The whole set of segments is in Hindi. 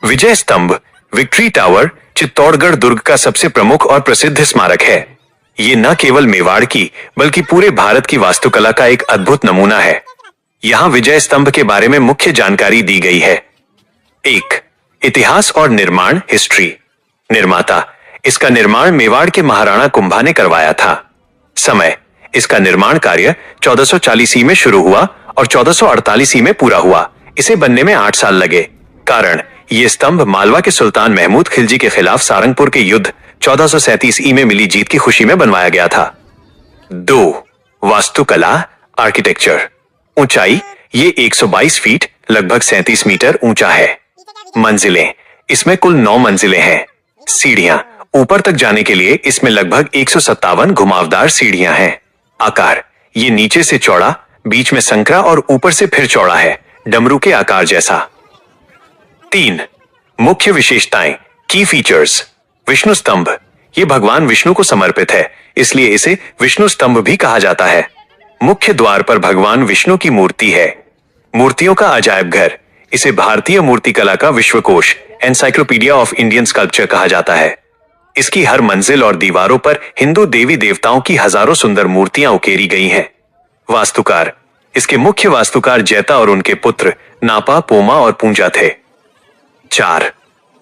विजय स्तंभ विक्ट्री टावर चित्तौड़गढ़ दुर्ग का सबसे प्रमुख और प्रसिद्ध स्मारक है। ये न केवल मेवाड़ की बल्कि पूरे भारत की वास्तुकला का एक अद्भुत नमूना है। यहाँ विजय स्तंभ के बारे में मुख्य जानकारी दी गई है। 1. इतिहास और निर्माण हिस्ट्री। निर्माता, इसका निर्माण मेवाड़ के महाराणा कुंभा ने करवाया था। समय, इसका निर्माण कार्य 1440 में शुरू हुआ और 1448 में पूरा हुआ। इसे बनने में 8 साल लगे। कारण, ये स्तंभ मालवा के सुल्तान महमूद खिलजी के खिलाफ सारंगपुर के युद्ध 1437 में मिली जीत की खुशी में बनवाया गया था। 2. वास्तुकला आर्किटेक्चर। ऊंचाई, ये 122 फीट लगभग 37 मीटर ऊंचा है। मंजिलें, इसमें कुल 9 मंजिलें हैं। सीढ़ियां, ऊपर तक जाने के लिए इसमें लगभग 157 घुमावदार सीढ़ियां हैं। आकार, ये नीचे से चौड़ा, बीच में संकरा और ऊपर से फिर चौड़ा है, डमरू के आकार जैसा। 3. मुख्य विशेषताएं की फीचर्स। विष्णु स्तंभ, ये भगवान विष्णु को समर्पित है, इसलिए इसे विष्णु स्तंभ भी कहा जाता है। मुख्य द्वार पर भगवान विष्णु की मूर्ति है। मूर्तियों का अजायब घर, इसे भारतीय मूर्तिकला का विश्वकोश एनसाइक्लोपीडिया ऑफ इंडियन स्कल्पचर कहा जाता है। इसकी हर मंजिल और दीवारों पर हिंदू देवी देवताओं की हजारों सुंदर मूर्तियां उकेरी गई हैं। वास्तुकार, इसके मुख्य वास्तुकार जैता और उनके पुत्र नापा, पोमा और पूंजा थे। 4.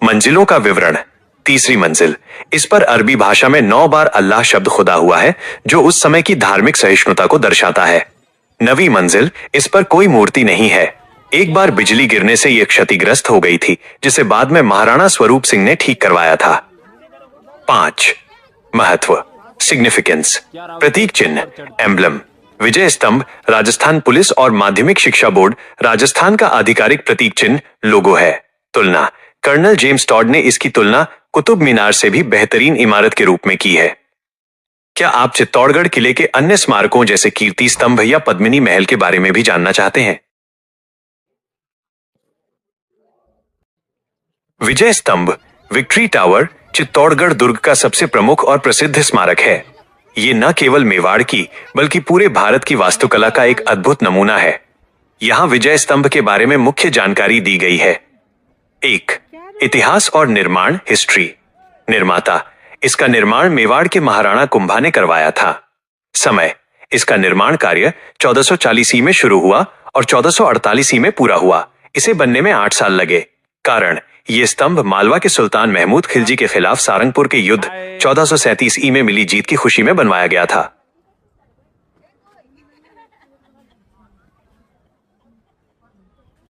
मंजिलों का विवरण। तीसरी मंजिल, इस पर अरबी भाषा में 9 बार अल्लाह शब्द खुदा हुआ है, जो उस समय की धार्मिक सहिष्णुता को दर्शाता है। 9वीं मंजिल, इस पर कोई मूर्ति नहीं है। एक बार बिजली गिरने से यह क्षतिग्रस्त हो गई थी, जिसे बाद में महाराणा स्वरूप सिंह ने ठीक करवाया था। 5. महत्व सिग्निफिकेंस। प्रतीक चिन्ह एम्बलम। विजय स्तंभ राजस्थान पुलिस और माध्यमिक शिक्षा बोर्ड राजस्थान का आधिकारिक प्रतीक चिन्ह लोगो है। तुलना, कर्नल जेम्स टॉड ने इसकी तुलना कुतुब मीनार से भी बेहतरीन इमारत के रूप में की है। क्या आप चित्तौड़गढ़ किले के अन्य स्मारकों जैसे कीर्ति स्तंभ या पद्मिनी महल के बारे में भी जानना चाहते हैं? विजय स्तंभ विक्ट्री टावर चित्तौड़गढ़ दुर्ग का सबसे प्रमुख और प्रसिद्ध स्मारक है। ये न केवल मेवाड़ की बल्कि पूरे भारत की वास्तुकला का एक अद्भुत नमूना है। यहाँ विजय स्तंभ के बारे में मुख्य जानकारी दी गई है। 1. इतिहास और निर्माण हिस्ट्री। निर्माता, इसका निर्माण मेवाड़ के महाराणा कुंभा ने करवाया था। समय, इसका निर्माण कार्य 1440 में शुरू हुआ और 1448 में पूरा हुआ। इसे बनने में 8 साल लगे। कारण, ये स्तंभ मालवा के सुल्तान महमूद खिलजी के खिलाफ सारंगपुर के युद्ध 1437 में मिली जीत की खुशी में बनवाया गया था।